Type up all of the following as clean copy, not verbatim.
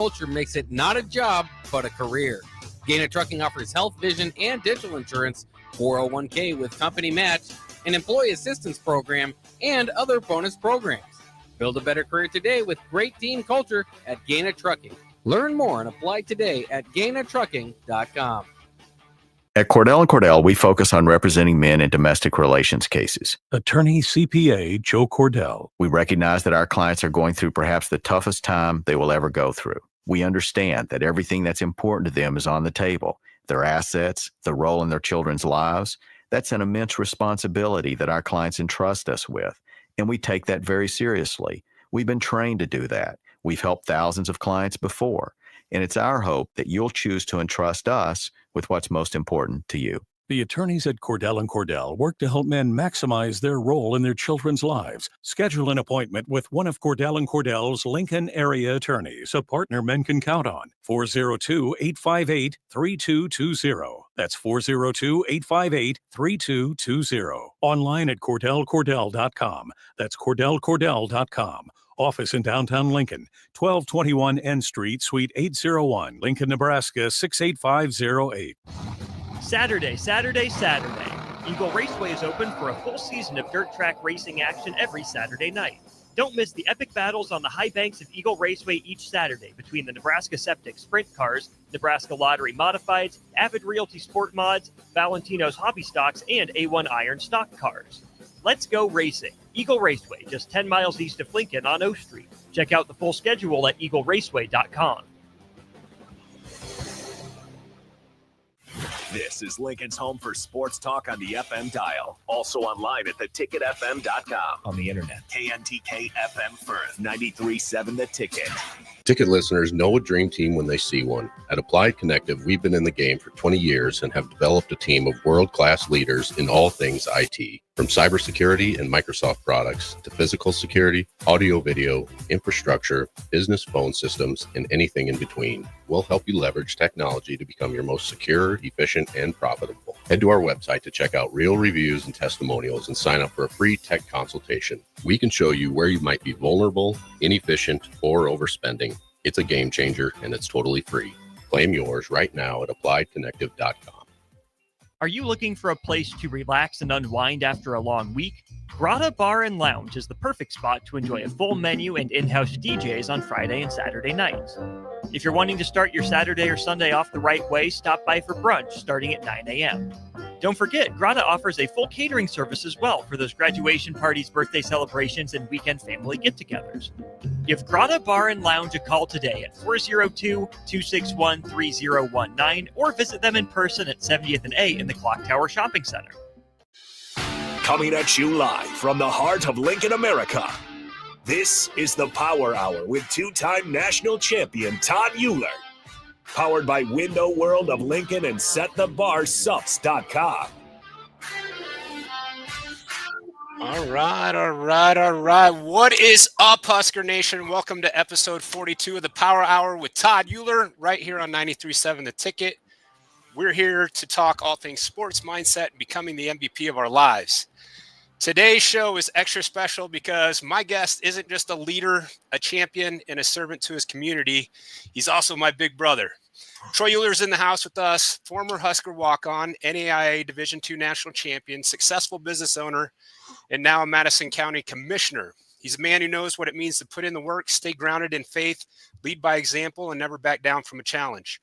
Culture makes it not a job, but a career. Gaina Trucking offers health, vision, and dental insurance, 401k with company match, an employee assistance program, and other bonus programs. Build a better career today with great team culture at Gaina Trucking. Learn more and apply today at GainaTrucking.com. At Cordell & Cordell, we focus on representing men in domestic relations cases. Attorney CPA Joe Cordell. We recognize that our clients are going through perhaps the toughest time they will ever go through. We understand that everything that's important to them is on the table. Their assets, the role in their children's lives. That's an immense responsibility that our clients entrust us with, and we take that very seriously. We've been trained to do that. We've helped thousands of clients before, and it's our hope that you'll choose to entrust us with what's most important to you. The attorneys at Cordell & Cordell work to help men maximize their role in their children's lives. Schedule an appointment with one of Cordell & Cordell's Lincoln area attorneys, a partner men can count on. 402-858-3220. That's 402-858-3220. Online at CordellCordell.com. That's CordellCordell.com. Office in downtown Lincoln, 1221 N Street, Suite 801, Lincoln, Nebraska 68508. Saturday. Eagle Raceway is open for a full season of dirt track racing action every Saturday night. Don't miss the epic battles on the high banks of Eagle Raceway each Saturday between the Nebraska Septic Sprint Cars, Nebraska Lottery Modifieds, Avid Realty Sport Mods, Valentino's Hobby Stocks, and A1 Iron Stock Cars. Let's go racing. Eagle Raceway, just 10 miles east of Lincoln on O Street. Check out the full schedule at eagleraceway.com. This is Lincoln's home for sports talk on the FM dial. Also online at theticketfm.com. On the internet. KNTK FM Firth, 93.7 The Ticket. Ticket listeners know a dream team when they see one. At Applied Connective, we've been in the game for 20 years and have developed a team of world-class leaders in all things IT. From cybersecurity and Microsoft products to physical security, audio-video, infrastructure, business phone systems, and anything in between. We'll help you leverage technology to become your most secure, efficient, and profitable. Head to our website to check out real reviews and testimonials and sign up for a free tech consultation. We can show you where you might be vulnerable, inefficient, or overspending. It's a game changer, and it's totally free. Claim yours right now at appliedconnective.com. Are you looking for a place to relax and unwind after a long week? Grotto Bar and Lounge is the perfect spot to enjoy a full menu and in-house DJs on Friday and Saturday nights. If you're wanting to start your Saturday or Sunday off the right way, stop by for brunch starting at 9 a.m. Don't forget, Grotto offers a full catering service as well for those graduation parties, birthday celebrations, and weekend family get-togethers. Give Grotto Bar and Lounge a call today at 402-261-3019 or visit them in person at 70th and A in the Clock Tower Shopping Center. Coming at you live from the heart of Lincoln, America. This is the Power Hour with two-time national champion Todd Uhlir. Powered by Window World of Lincoln and SetTheBarSups.com. All right. What is up, Husker Nation? Welcome to episode 42 of the Power Hour with Todd Uhlir, right here on 93.7 The Ticket. We're here to talk all things sports, mindset, and becoming the MVP of our lives. Today's show is extra special because my guest isn't just a leader, a champion, and a servant to his community. He's also my big brother. Troy Uhler's in the house with us, former Husker walk-on, NAIA Division II national champion, successful business owner, and now a Madison County commissioner. He's a man who knows what it means to put in the work, stay grounded in faith, lead by example, and never back down from a challenge.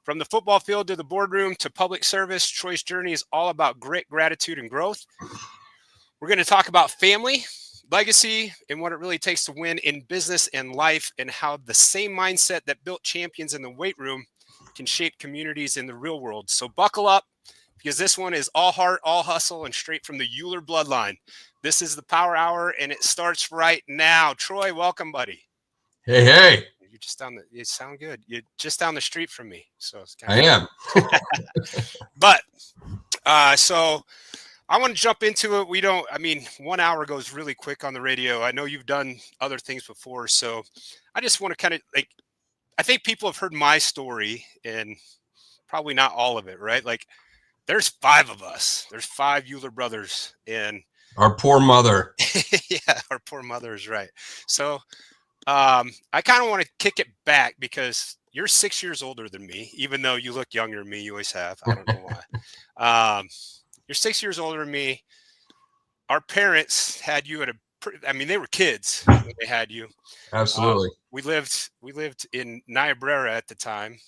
From the football field to the boardroom to public service, Troy's journey is all about grit, gratitude, and growth. We're going to talk about family, legacy, and what it really takes to win in business and life, and how the same mindset that built champions in the weight room can shape communities in the real world. So buckle up, because this one is all heart, all hustle, and straight from the Uhlir bloodline. This is the Power Hour, and it starts right now. Troy, welcome, buddy. Hey. You're just you sound good. You're just down the street from me. So it's I am. But, so I want to jump into it. 1 hour goes really quick on the radio. I know you've done other things before, so I just want to kind of I think people have heard my story and probably not all of it, right? Like, there's 5 of us. There's 5 Uhlir brothers, and our poor mother. Yeah, our poor mother is right. So I kind of want to kick it back because you're 6 years older than me, even though you look younger than me. You always have. I don't know why. You're 6 years older than me. Our parents had you at I mean, they were kids when they had you. Absolutely. We lived in Niobrara at the time,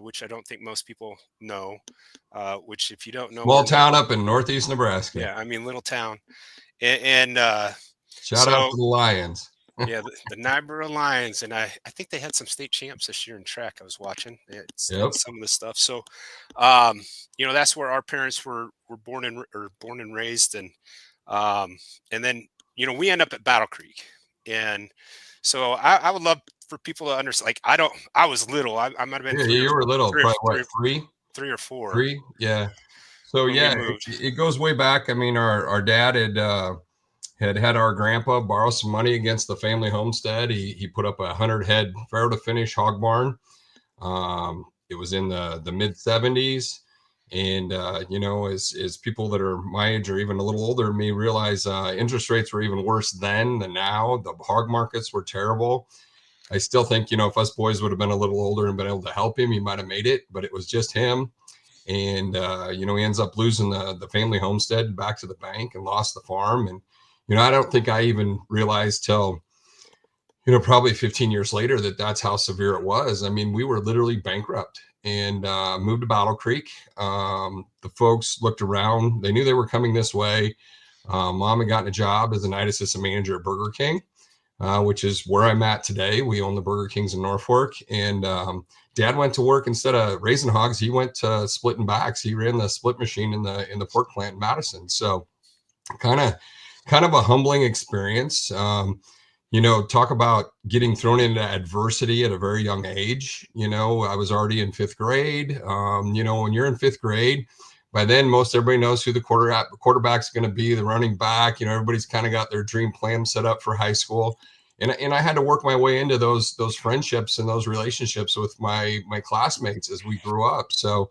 which I don't think most people know. Which, if you don't know, Small town up in northeast Nebraska. yeah, I mean, little town, and shout out to the Lions. Yeah, the Niobrara Lions, and I think they had some state champs this year in track. I was watching some of the stuff. So, that's where our parents were born and raised, and then we end up at Battle Creek, and so I would love for people to understand. Like, I was little. I might have been you were little, probably what, three or four. Three, yeah. So yeah, it goes way back. I mean, our dad had our grandpa borrow some money against the family homestead. He put up a 100-head farrow to finish hog barn. It was in the mid 70s. And, as people that are my age or even a little older than me realize interest rates were even worse then than now. The hog markets were terrible. I still think, if us boys would have been a little older and been able to help him, he might have made it, but it was just him. And, he ends up losing the family homestead back to the bank and lost the farm. And, I don't think I even realized till, probably 15 years later that's how severe it was. I mean, we were literally bankrupt and moved to Battle Creek. The folks looked around. They knew they were coming this way. Mom had gotten a job as a night assistant manager at Burger King, which is where I'm at today. We own the Burger Kings in Norfolk. And Dad went to work, instead of raising hogs, he went to splitting backs. He ran the split machine in the pork plant in Madison. So kind of a humbling experience. Talk about getting thrown into adversity at a very young age. I was already in fifth grade. When you're in fifth grade, by then most everybody knows who the quarterback's going to be, the running back. Everybody's kind of got their dream plan set up for high school. And I had to work my way into those friendships and those relationships with my classmates as we grew up. So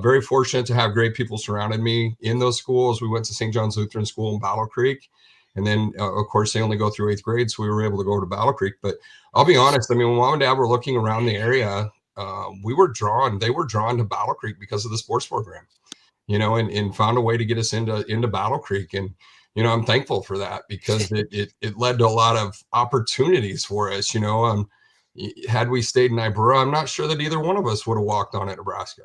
very fortunate to have great people surrounded me in those schools. We went to St. John's Lutheran School in Battle Creek. And then, of course, they only go through 8th grade, so we were able to go to Battle Creek. But I'll be honest, I mean, when Mom and Dad were looking around the area, they were drawn to Battle Creek because of the sports program, and found a way to get us into Battle Creek. And, I'm thankful for that because it led to a lot of opportunities for us. Had we stayed in Niobrara, I'm not sure that either one of us would have walked on at Nebraska.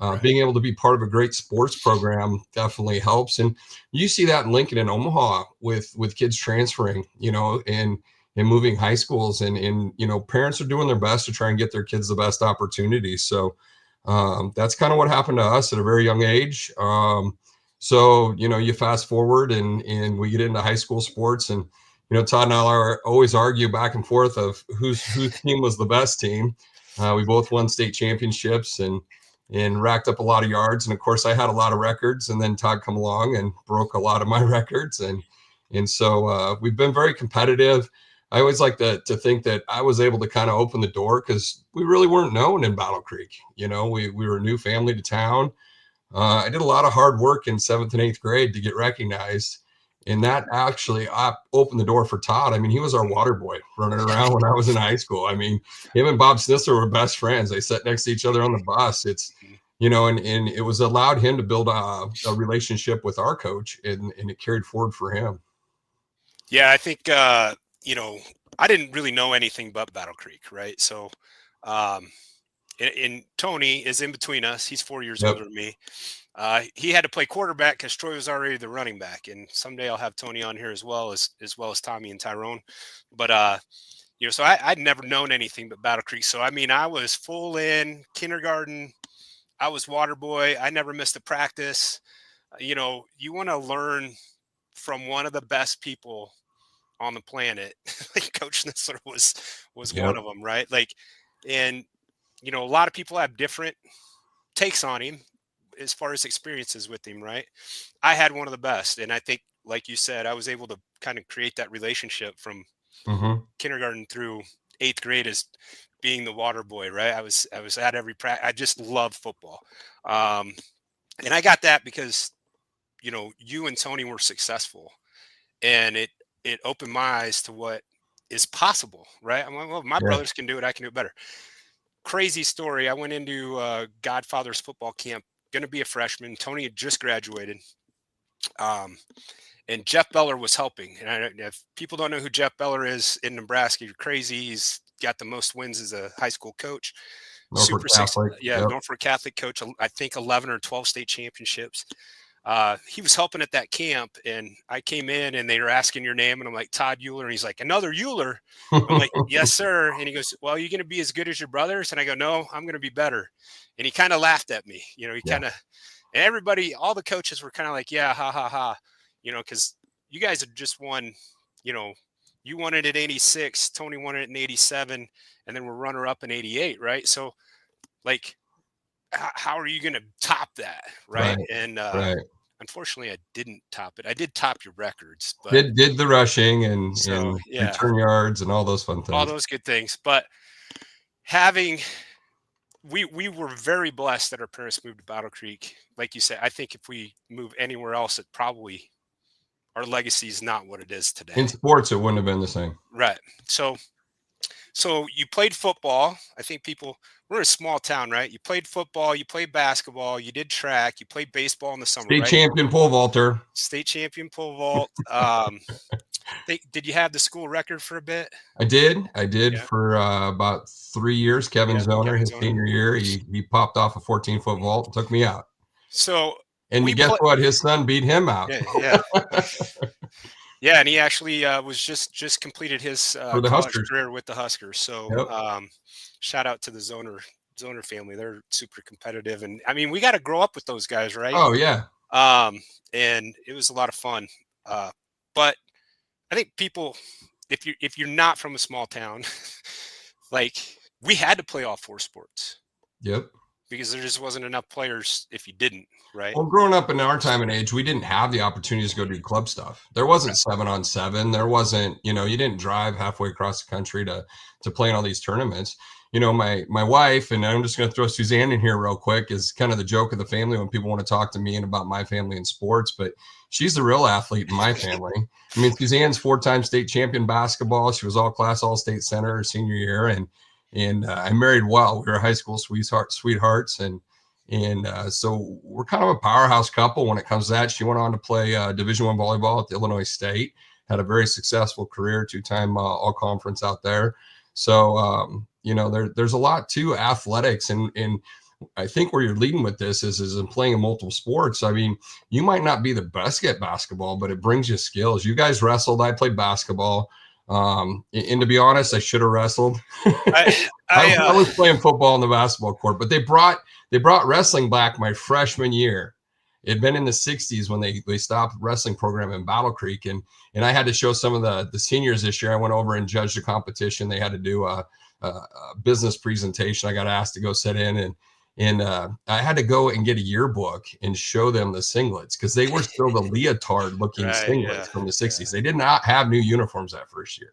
Right. Being able to be part of a great sports program definitely helps. And you see that in Lincoln and Omaha with kids transferring, and moving high schools, and parents are doing their best to try and get their kids the best opportunities. So that's kind of what happened to us at a very young age. So, you fast forward and we get into high school sports, and, Todd and I always argue back and forth of whose team was the best team. We both won state championships and racked up a lot of yards. And of course I had a lot of records, and then Todd come along and broke a lot of my records. And so we've been very competitive. I always like to think that I was able to kind of open the door because we really weren't known in Battle Creek. We were a new family to town. I did a lot of hard work in 7th and 8th grade to get recognized. And that actually opened the door for Todd. I mean, he was our water boy running around when I was in high school. I mean, him and Bob Snitzer were best friends. They sat next to each other on the bus. It's, and it was allowed him to build a relationship with our coach, and it carried forward for him. Yeah, I think, I didn't really know anything but Battle Creek, right? So, and Tony is in between us. He's 4 years older than me. He had to play quarterback because Troy was already the running back. And someday I'll have Tony on here as well as Tommy and Tyrone. But so I'd never known anything but Battle Creek. So I mean, I was full in kindergarten. I was water boy. I never missed a practice. You want to learn from one of the best people on the planet. Like Coach Snitzer was one of them, right? Like, and a lot of people have different takes on him as far as experiences with him, right? I had one of the best. And I think, like you said, I was able to kind of create that relationship from kindergarten through 8th grade as being the water boy, right? I was at every practice. I just love football. And I got that because, you and Tony were successful, and it opened my eyes to what is possible, right? I'm like, well, my brothers can do it. I can do it better. Crazy story. I went into Godfather's football camp, going to be a freshman. Tony had just graduated. And Jeff Beller was helping. And if people don't know who Jeff Beller is in Nebraska, you're crazy. He's got the most wins as a high school coach. Norfolk Catholic. Norfolk Catholic coach. I think 11 or 12 state championships. He was helping at that camp, and I came in and they were asking your name, and I'm like, Todd Uhlir. And he's like, another Uhlir? I'm like, yes, sir. And he goes, well, are you going to be as good as your brothers? And I go, no, I'm going to be better. And he kind of laughed at me, he kind of, and everybody, all the coaches were kind of like, yeah, ha, ha, ha, because you guys had just won, you won it in 86, Tony won it in 87, and then we're runner up in 88. Right. So like, how are you going to top that? Right. And, unfortunately, I didn't top it. I did top your records, but did the rushing and return yards and all those fun things. All those good things. But we were very blessed that our parents moved to Battle Creek. Like you said, I think if we move anywhere else, it probably our legacy is not what it is today. In sports, it wouldn't have been the same. Right. So you played football. I think we're a small town, right? You played football, you played basketball, you did track, you played baseball in the summer. State champion pole vaulter. State champion pole vault. Did you have the school record for a bit? I did for about 3 years. Kevin Zoner, his senior year, he popped off a 14-foot vault and took me out. So, and guess what? His son beat him out. Yeah, and he actually was just completed his college career with the Huskers. So, shout out to the Zoner family. They're super competitive, and I mean, we got to grow up with those guys, right? Oh yeah. And it was a lot of fun. But I think people, if you're not from a small town, like we had to play all 4 sports. Yep. Because there just wasn't enough players if you didn't, right? Well, growing up in our time and age, we didn't have the opportunities to go do club stuff. There wasn't 7-on-7. There wasn't, you didn't drive halfway across the country to play in all these tournaments. My wife, and I'm just going to throw Suzanne in here real quick, is kind of the joke of the family when people want to talk to me and about my family and sports, but she's the real athlete in my family. I mean, Suzanne's 4-time state champion basketball. She was all-class, all-state center her senior year, and I married well. We were high school sweethearts, and so we're kind of a powerhouse couple when it comes to that. She went on to play Division I volleyball at the Illinois State, had a very successful career, 2-time all-conference out there. So, there's a lot to athletics, and I think where you're leading with this is in playing in multiple sports. I mean, you might not be the best at basketball, but it brings you skills. You guys wrestled. I played basketball. And to be honest, I should have wrestled. I was playing football on the basketball court, but they brought wrestling back my freshman year. It had been in the 60s when they stopped wrestling program in Battle Creek, and I had to show some of the seniors this year. I went over and judged the competition. They had to do a business presentation. I got asked to go sit in, and I had to go and get a yearbook and show them the singlets because they were still the leotard-looking singlets from the 60s. They did not have new uniforms that first year.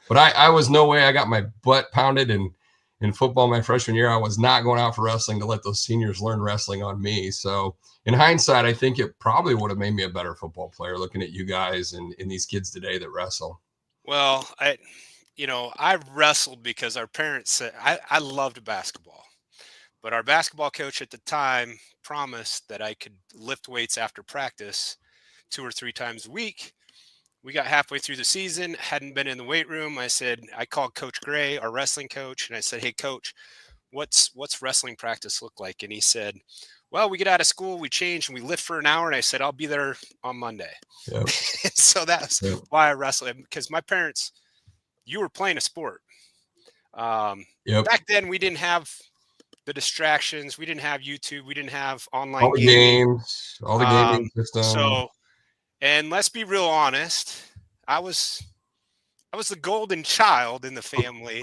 But I was no way. I got my butt pounded in football my freshman year. I was not going out for wrestling to let those seniors learn wrestling on me. So in hindsight, I think it probably would have made me a better football player looking at you guys and these kids today that wrestle. Well, I wrestled because our parents said I loved basketball, but our basketball coach at the time promised that I could lift weights after practice 2 or 3 times a week. We got halfway through the season, hadn't been in the weight room. I called Coach Gray, our wrestling coach, and I said, hey, Coach, what's wrestling practice look like? And he said, well, we get out of school, we change, and we lift for an hour. And I said, I'll be there on Monday. Yep. So that's why I wrestled, because my parents, you were playing a sport. Back then, we didn't have the distractions. We didn't have YouTube. We didn't have online games, all the gaming systems. So, and let's be real honest, I was the golden child in the family,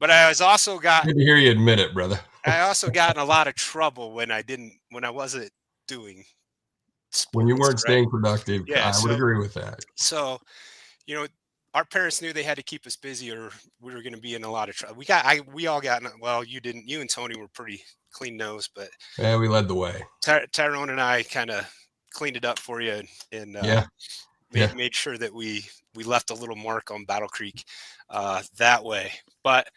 but I was also good to hear you admit it, brother. I also got in a lot of trouble when I wasn't doing sports, when you weren't staying productive. Yeah, I would agree with that. So, our parents knew they had to keep us busy or we were going to be in a lot of trouble. We all got, well, you didn't, you and Tony were pretty clean nosed, but we led the way. Tyrone and I kind of cleaned it up for you. And made sure that we left a little mark on Battle Creek that way. But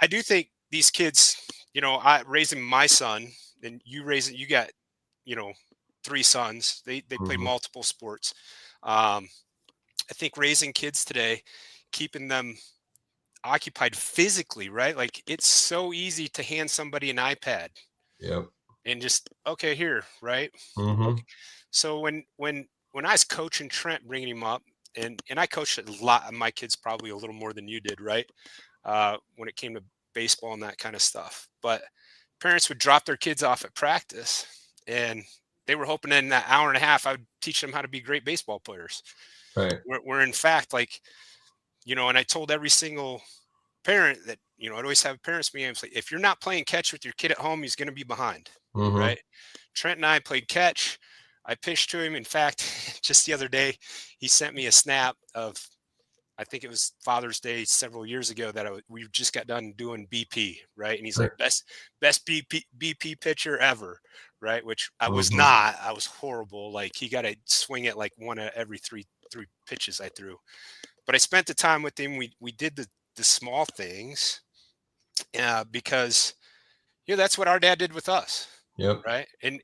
I do think these kids, I raising my son, and you got, 3 sons. They play multiple sports. I think raising kids today, keeping them occupied physically, right? Like, it's so easy to hand somebody an iPad. Yep. And just, okay, here, right? Mm-hmm. Okay. So when I was coaching Trent, bringing him up, and I coached a lot of my kids, probably a little more than you did, right? When it came to baseball and that kind of stuff. But parents would drop their kids off at practice, and they were hoping in that hour and a half I would teach them how to be great baseball players. Right. Where in fact, like, and I told every single parent that, I'd always have parents meeting. Like, if you're not playing catch with your kid at home, he's going to be behind, right? Trent and I played catch. I pitched to him. In fact, just the other day, he sent me a snap of, I think it was Father's Day several years ago, that we just got done doing BP, right? And he's like, best BP pitcher ever, right? Which I was not. I was horrible. Like, he got to swing it like one of every three pitches I threw. But I spent the time with him. We did the small things, because that's what our dad did with us. Yep. Right. And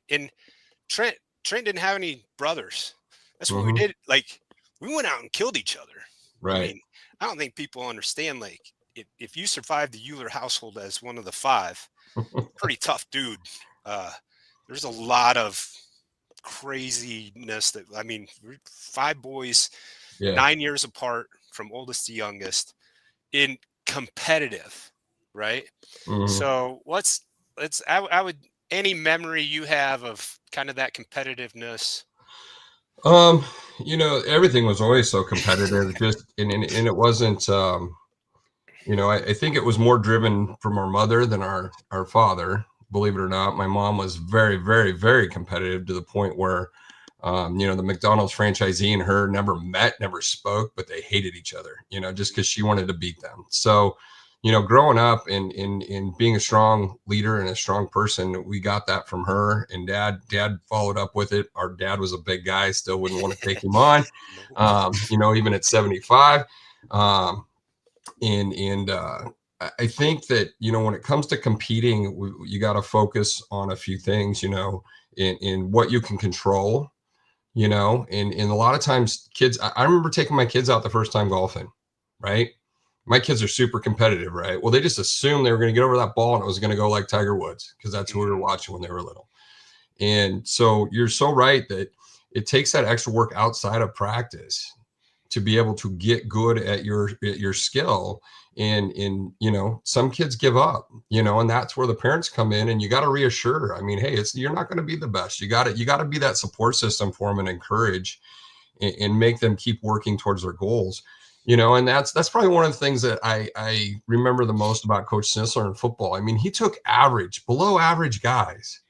Trent didn't have any brothers. That's what we did. Like, we went out and killed each other. Right. I mean, I don't think people understand, like, if you survive the Uhlir household as one of the 5, pretty tough dude. There's a lot of craziness that, I mean, 5 boys, 9 years apart from oldest to youngest, in competitive, right? So I would, any memory you have of kind of that competitiveness? Everything was always so competitive, just, and it wasn't, I think it was more driven from our mother than our father, believe it or not. My mom was very, very, very competitive, to the point where, the McDonald's franchisee and her never met, never spoke, but they hated each other, just because she wanted to beat them. So, growing up and being a strong leader and a strong person, we got that from her. And dad followed up with it. Our dad was a big guy, still wouldn't want to take him on, even at 75. I think that, when it comes to competing, you got to focus on a few things, in what you can control, and a lot of times kids, I remember taking my kids out the first time golfing, right? My kids are super competitive, right? Well, they just assumed they were going to get over that ball and it was going to go like Tiger Woods, because that's who we were watching when they were little. And so you're so right that it takes that extra work outside of practice to be able to get good at your skill. And some kids give up, and that's where the parents come in, and you got to reassure. I mean, hey, you're not going to be the best. You got to be that support system for them and encourage and make them keep working towards their goals. And that's probably one of the things that I remember the most about Coach Snisler in football. I mean, he took below average guys,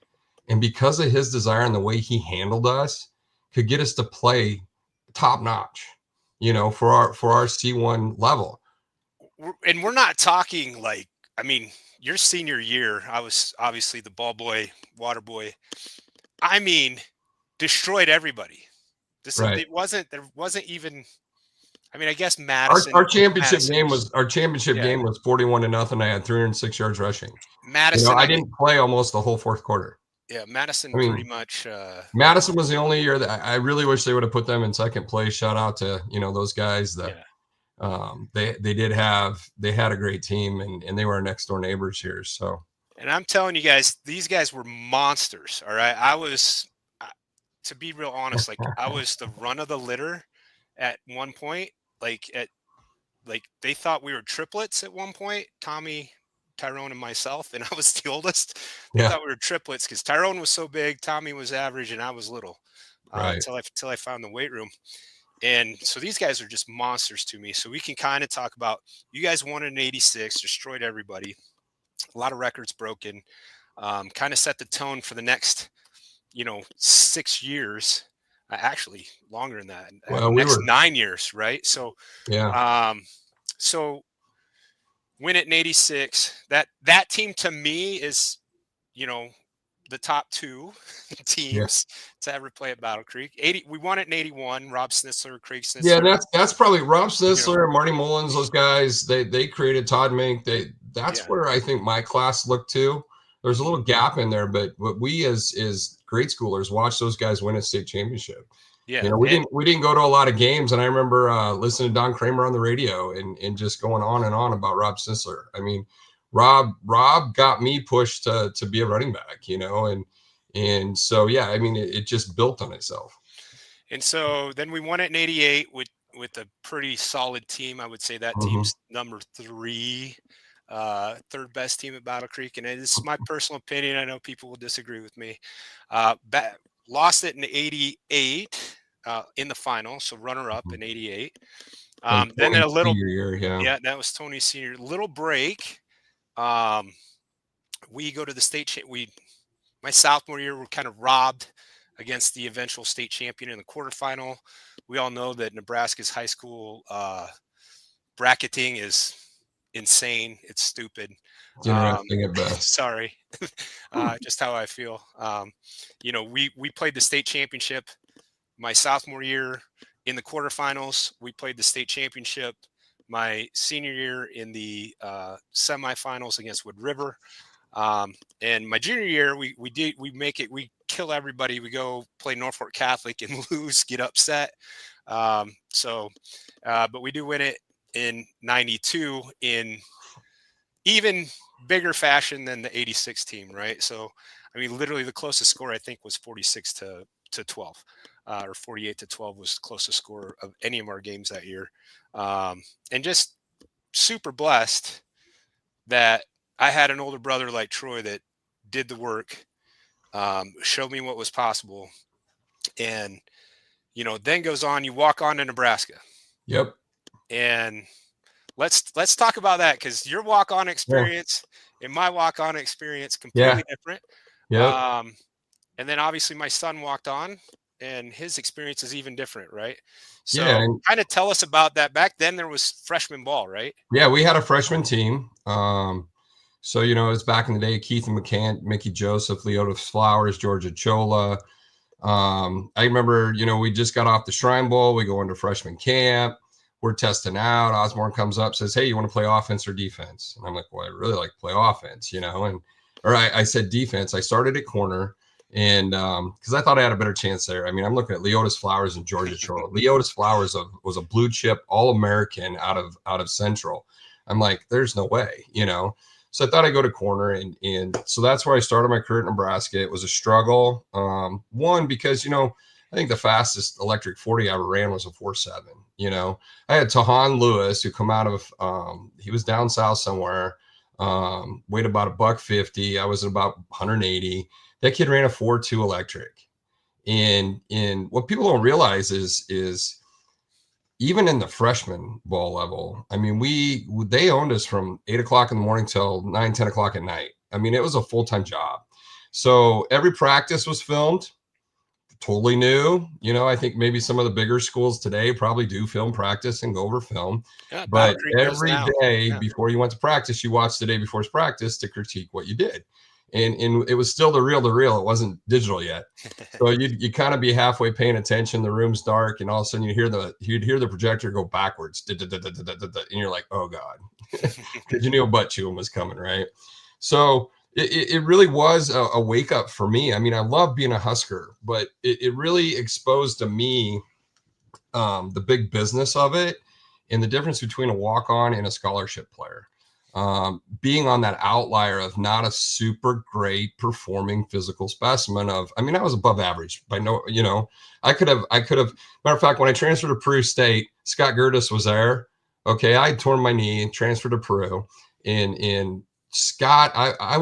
and because of his desire and the way he handled us, could get us to play top notch, for our C1 level. And we're not talking like, I mean, your senior year, I was obviously the ball boy, water boy. I mean, destroyed everybody. There wasn't even. I mean, I guess Madison. Our championship game was 41-0. I had 306 yards rushing. Madison. I didn't play almost the whole fourth quarter. Yeah, Madison pretty much. Madison was the only year that I really wish they would have put them in second place. Shout out to those guys that they had a great team, and they were our next door neighbors here. So. And I'm telling you guys, these guys were monsters. All right, I was, to be real honest, like, I was the run of the litter at one point. Like they thought we were triplets at one point, Tommy, Tyrone, and myself, and I was the oldest. They thought we were triplets because Tyrone was so big, Tommy was average, and I was little. Until I found the weight room. And so these guys are just monsters to me. So we can kind of talk about, you guys won in 86, destroyed everybody, a lot of records broken, kind of set the tone for the next 6 years. Actually longer than that. Well, next 9 years, right? So so win it in 86. That team to me is, the the top two teams to ever play at Battle Creek. We won it in 81. Rob Snitzler, Craig Snitzler. Yeah, that's probably Rob Snitzler, Marty Mullins, those guys. They created Todd Mink. That's where I think my class looked to. There's a little gap in there, but we as grade schoolers watched those guys win a state championship. Yeah, we didn't go to a lot of games, and I remember listening to Don Kramer on the radio and just going on and on about Rob Snitzler. I mean, Rob got me pushed to be a running back, and so yeah, I mean it just built on itself. And so then we won it in 88 with a pretty solid team. I would say that team's number 3. Third best team at Battle Creek, and this is my personal opinion. I know people will disagree with me. Lost it in 88 in the final, so runner up in 88. Then a little year, that was Tony's senior. Little break. We go to the state. My sophomore year, we're kind of robbed against the eventual state champion in the quarterfinal. We all know that Nebraska's high school bracketing is insane. It's stupid. It's interesting at best. Sorry. Just how I feel. We played the state championship my sophomore year in the quarterfinals. We played the state championship my senior year in the semifinals against Wood River. And my junior year, we kill everybody. We go play Norfolk Catholic and lose, get upset. But we do win it in 92 in even bigger fashion than the 86 team, right? So, I mean, literally the closest score I think was 46 to 12, or 48 to 12 was the closest score of any of our games that year. And just super blessed that I had an older brother like Troy that did the work, showed me what was possible. And, then goes on, you walk on to Nebraska. Yep. And let's talk about that, because your walk-on experience and my walk-on experience completely different. Yeah. And then obviously my son walked on, and his experience is even different, right? So kind of tell us about that. Back then there was freshman ball, right? Yeah, we had a freshman team. So it was back in the day: Keith McCann, Mickey Joseph, Leota Flowers, Georgia Chola. I remember, we just got off the Shrine Bowl. We go into freshman camp. We're testing out. Osborne comes up, says, "Hey, you want to play offense or defense?" And I'm like, "Well, I really like to play offense, I said defense. I started at corner, and because I thought I had a better chance there. I mean, I'm looking at Leotis Flowers and Georgia Chola. Leotis Flowers was a blue chip All-American out of Central. I'm like, there's no way, So I thought I'd go to corner, and so that's where I started my career at Nebraska. It was a struggle. One, because I think the fastest electric 40 I ever ran was a 4.7. I had Tahan Lewis, who come out of he was down south somewhere, weighed about $150. I was at about 180. That kid ran a 4.2 electric. And what people don't realize is even in the freshman ball level, I mean, they owned us from 8 o'clock in the morning till 9, 10 o'clock at night. I mean, it was a full-time job. So every practice was filmed. Totally new. I think maybe some of the bigger schools today probably do film practice and go over film. Yeah, but every day before you went to practice, you watched the day before's practice to critique what you did. And it was still the real. It wasn't digital yet. So you kind of be halfway paying attention. The room's dark, and all of a sudden you'd hear the projector go backwards. And you're like, oh God. Because you knew a butt chewing was coming, right? So it really was a wake up for me. I mean, I love being a Husker, but it really exposed to me the big business of it and the difference between a walk-on and a scholarship player. Being on that outlier of not a super great performing physical specimen I was above average by I could have, matter of fact, when I transferred to Peru State, Scott Gertis was there. Okay. I had torn my knee and transferred to Peru, and Scott, I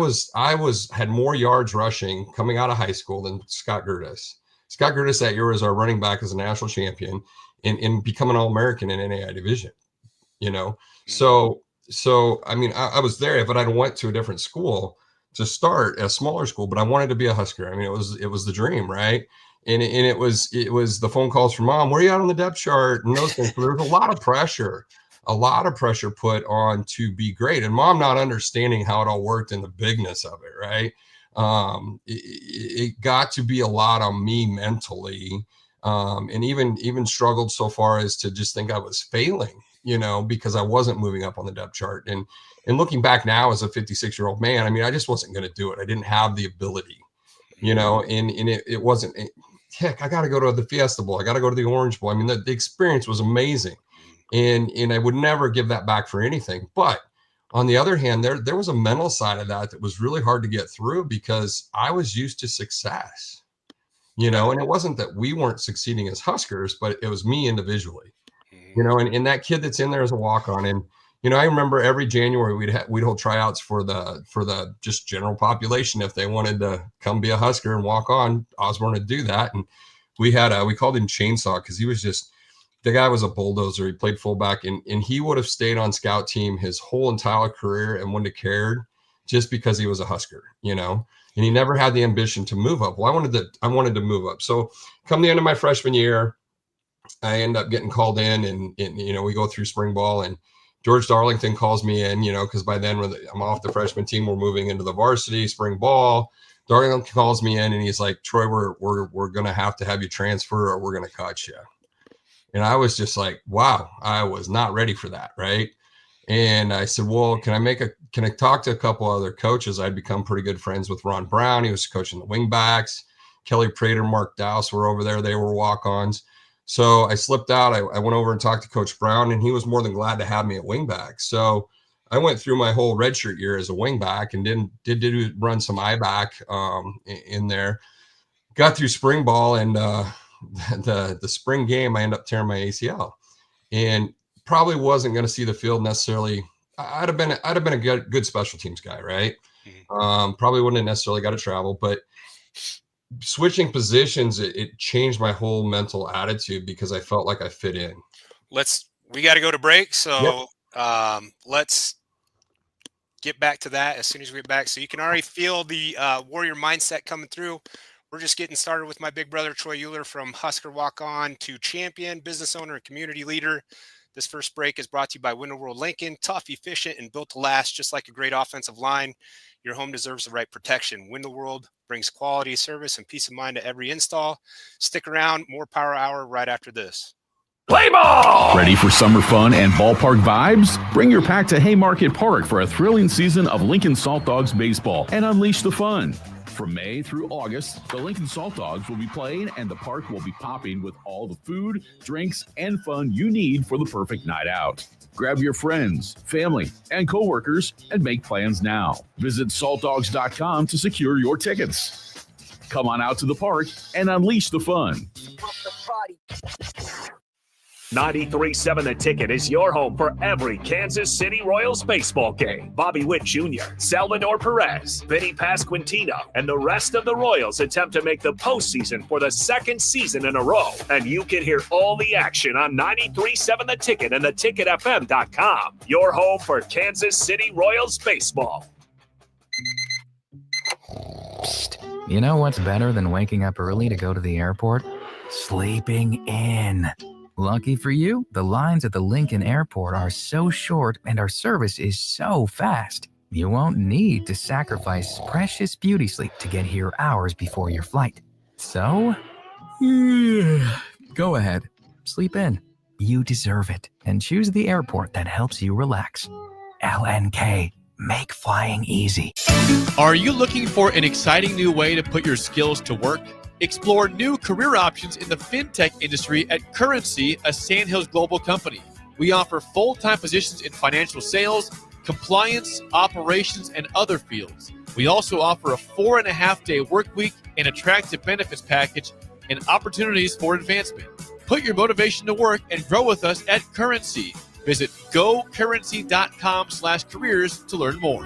had more yards rushing coming out of high school than Scott Gertis. Scott Gertis that year was our running back as a national champion and become an All-American in NAI division, So, I mean, I was there, but I went to a different school to start, a smaller school, but I wanted to be a Husker. I mean, it was the dream, right? And it was the phone calls from mom, where are you at on the depth chart and those things. So there was a lot of pressure put on to be great. And mom not understanding how it all worked and the bigness of it, right? it got to be a lot on me mentally, and even struggled so far as to just think I was failing, because I wasn't moving up on the depth chart. And looking back now as a 56-year-old man, I mean, I just wasn't going to do it. I didn't have the ability, and it wasn't. Heck, I got to go to the Fiesta Bowl. I got to go to the Orange Bowl. I mean, the experience was amazing, and I would never give that back for anything. But on the other hand, there was a mental side of that was really hard to get through, because I was used to success, and it wasn't that we weren't succeeding as Huskers, but it was me individually, and that kid that's in there as a walk-on. And, I remember every January we'd hold tryouts for the just general population. If they wanted to come be a Husker and walk on, Osborne would do that. And we called him Chainsaw, because he was just, the guy was a bulldozer. He played fullback, and he would have stayed on scout team his whole entire career and wouldn't have cared, just because he was a Husker, and he never had the ambition to move up. Well, I wanted to move up. So come the end of my freshman year, I end up getting called in, and we go through spring ball, and George Darlington calls me in, because by then I'm off the freshman team. We're moving into the varsity spring ball. Darlington calls me in, and he's like, "Troy, we're going to have you transfer, or we're going to cut you." And I was just like, wow, I was not ready for that. Right. And I said, well, can I talk to a couple other coaches? I'd become pretty good friends with Ron Brown. He was coaching the wingbacks. Kelly Prater, Mark Dowse were over there. They were walk-ons. So I slipped out. I went over and talked to Coach Brown, and he was more than glad to have me at wingback. So I went through my whole redshirt year as a wingback, and did run some I-back in there. Got through spring ball, and the spring game, I ended up tearing my ACL, and probably wasn't going to see the field necessarily. I'd have been a good special teams guy, right? Probably wouldn't have necessarily got to travel, but switching positions, it changed my whole mental attitude, because I felt like I fit in. We got to go to break. So let's get back to that as soon as we get back. So you can already feel the warrior mindset coming through. We're just getting started with my big brother, Troy Uhlir, from Husker walk-on to champion, business owner, and community leader. This first break is brought to you by Window World Lincoln. Tough, efficient, and built to last, just like a great offensive line. Your home deserves the right protection. Window World brings quality service and peace of mind to every install. Stick around. More Power Hour right after this. Play ball! Ready for summer fun and ballpark vibes? Bring your pack to Haymarket Park for a thrilling season of Lincoln Salt Dogs baseball and unleash the fun. From May through August, the Lincoln Salt Dogs will be playing, and the park will be popping with all the food, drinks, and fun you need for the perfect night out. Grab your friends, family, and coworkers and make plans now. Visit saltdogs.com to secure your tickets. Come on out to the park and unleash the fun. 93.7 The Ticket is your home for every Kansas City Royals baseball game. Bobby Witt Jr., Salvador Perez, Vinny Pasquantino, and the rest of the Royals attempt to make the postseason for the second season in a row. And you can hear all the action on 93.7 The Ticket and theticketfm.com. Your home for Kansas City Royals baseball. Psst. You know what's better than waking up early to go to the airport? Sleeping in. Lucky for you, the lines at the Lincoln Airport are so short and our service is so fast. You won't need to sacrifice precious beauty sleep to get here hours before your flight. So, go ahead, sleep in. You deserve it, and choose the airport that helps you relax. LNK, make flying easy. Are you looking for an exciting new way to put your skills to work? Explore new career options in the fintech industry at Currency, a Sandhills Global company. We offer full-time positions in financial sales, compliance, operations, and other fields. We also offer a 4.5-day work week, an attractive benefits package, and opportunities for advancement. Put your motivation to work and grow with us at Currency. Visit gocurrency.com/careers to learn more.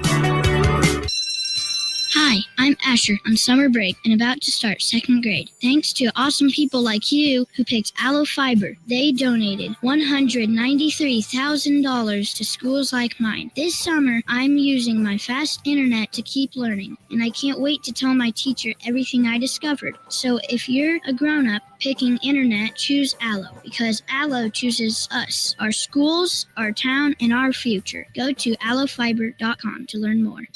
Hi, I'm Asher on summer break and about to start second grade. Thanks to awesome people like you who picked Aloe Fiber. They donated $193,000 to schools like mine. This summer, I'm using my fast internet to keep learning, and I can't wait to tell my teacher everything I discovered. So if you're a grown-up picking internet, choose Aloe, because Aloe chooses us, our schools, our town, and our future. Go to aloefiber.com to learn more.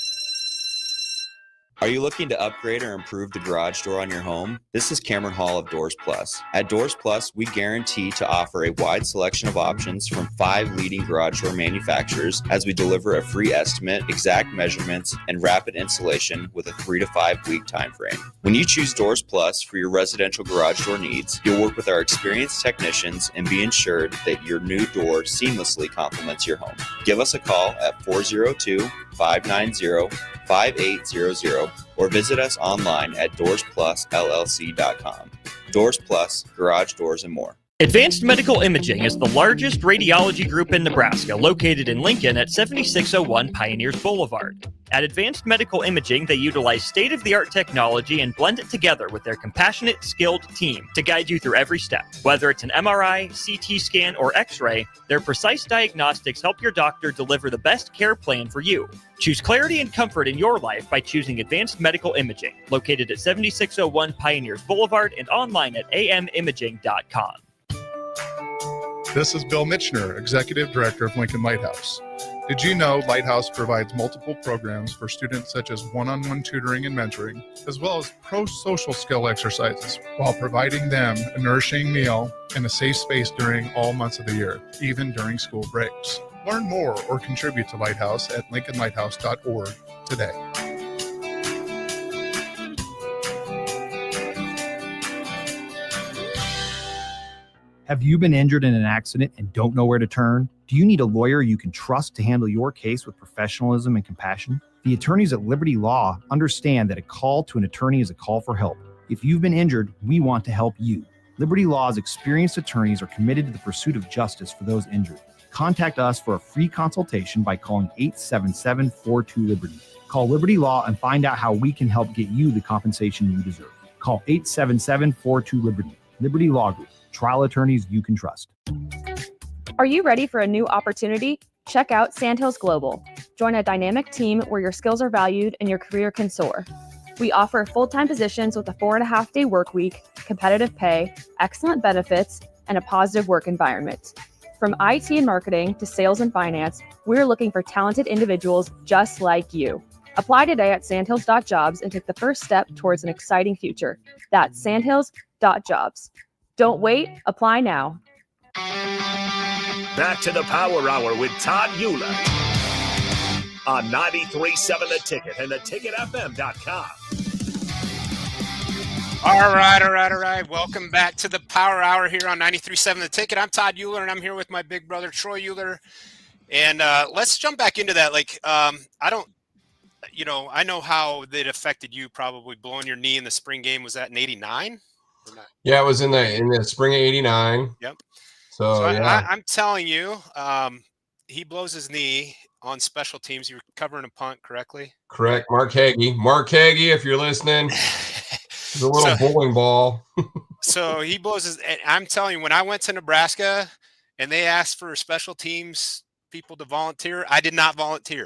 Are you looking to upgrade or improve the garage door on your home? This is Cameron Hall of Doors Plus. At Doors Plus, we guarantee to offer a wide selection of options from 5 leading garage door manufacturers as we deliver a free estimate, exact measurements, and rapid installation with a 3 to 5 week time frame. When you choose Doors Plus for your residential garage door needs, you'll work with our experienced technicians and be ensured that your new door seamlessly complements your home. Give us a call at 402-590-5800 or visit us online at doorsplusllc.com. Doors Plus, garage doors and more. Advanced Medical Imaging is the largest radiology group in Nebraska, located in Lincoln at 7601 Pioneers Boulevard. At Advanced Medical Imaging, they utilize state-of-the-art technology and blend it together with their compassionate, skilled team to guide you through every step. Whether it's an MRI, CT scan, or X-ray, their precise diagnostics help your doctor deliver the best care plan for you. Choose clarity and comfort in your life by choosing Advanced Medical Imaging, located at 7601 Pioneers Boulevard and online at amimaging.com. This is Bill Mitchner, Executive Director of Lincoln Lighthouse. Did you know Lighthouse provides multiple programs for students such as one-on-one tutoring and mentoring, as well as pro-social skill exercises, while providing them a nourishing meal and a safe space during all months of the year, even during school breaks? Learn more or contribute to Lighthouse at lincolnlighthouse.org today. Have you been injured in an accident and don't know where to turn? Do you need a lawyer you can trust to handle your case with professionalism and compassion? The attorneys at Liberty Law understand that a call to an attorney is a call for help. If you've been injured, we want to help you. Liberty Law's experienced attorneys are committed to the pursuit of justice for those injured. Contact us for a free consultation by calling 877-42-LIBERTY. Call Liberty Law and find out how we can help get you the compensation you deserve. Call 877-42-LIBERTY. Liberty Law Group. Trial attorneys you can trust. Are you ready for a new opportunity? Check out Sandhills Global. Join a dynamic team where your skills are valued and your career can soar. We offer full-time positions with a 4.5-day work week, competitive pay, excellent benefits, and a positive work environment. From IT and marketing to sales and finance, we're looking for talented individuals just like you. Apply today at sandhills.jobs and take the first step towards an exciting future. That's sandhills.jobs. Don't wait, apply now. Back to the Power Hour with Todd Uhlir on 93.7 The Ticket and theticketfm.com. All right. Welcome back to the Power Hour here on 93.7 The Ticket. I'm Todd Uhlir, and I'm here with my big brother, Troy Uhlir. And let's jump back into that. I know how it affected you, probably blowing your knee in the spring game. Was that in 89? Yeah, it was in the spring of 89. Yep. So yeah. I'm telling you, he blows his knee on special teams. You were covering a punt correctly? Correct. Mark Hagee, if you're listening. It's a little bowling ball. So he blows his – I'm telling you, when I went to Nebraska and they asked for special teams people to volunteer, I did not volunteer.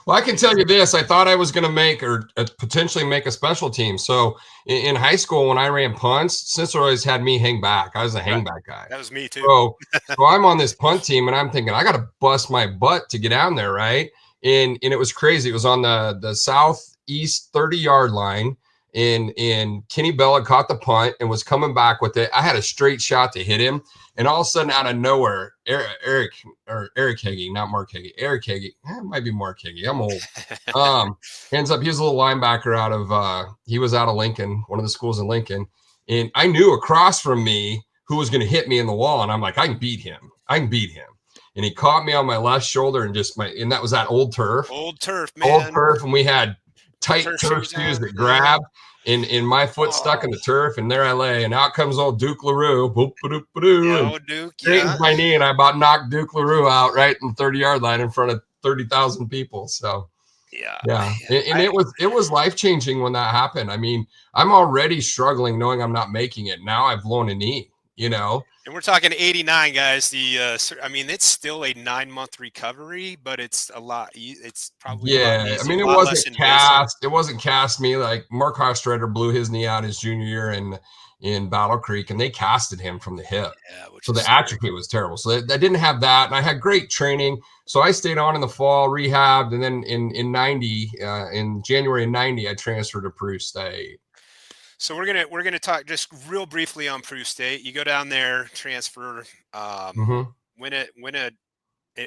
Well, I can tell you this. I thought I was going to make or potentially make a special team. So in high school, when I ran punts, Cincin always had me hang back. I was a hang back guy. That was me too. So I'm on this punt team, and I'm thinking, I got to bust my butt to get down there, right? And it was crazy. It was on the southeast 30-yard line, and Kenny Bella caught the punt and was coming back with it. I had a straight shot to hit him. And all of a sudden, out of nowhere, Eric Hagee, not Mark Hagee, Eric Hagee, it might be Mark Hagee. I'm old. Ends up, he was a little linebacker he was out of Lincoln, one of the schools in Lincoln. And I knew across from me who was going to hit me in the wall. And I'm like, I can beat him. And he caught me on my left shoulder and and that was that old turf. Old turf, man. Old turf. And we had tight turf shoes that grabbed. And my foot stuck in the turf, and there I lay. And out comes old Duke LaRue. Straightens my knee, and I about knocked Duke LaRue out right in the 30-yard line in front of 30,000 people. So, yeah. And it was life-changing when that happened. I mean, I'm already struggling knowing I'm not making it. Now I've blown a knee, And we're talking 89, guys. It's still a 9-month recovery, but it's a lot. It's probably it wasn't cast. It wasn't cast me like Mark Hofstadter blew his knee out his junior year, and in Battle Creek, and they casted him from the hip. Yeah, so the atrophy was terrible. So I didn't have that, and I had great training. So I stayed on in the fall, rehabbed, and then in January of 90, I transferred to Peru State. So we're gonna talk just real briefly on Peru State. You go down there, transfer, win a.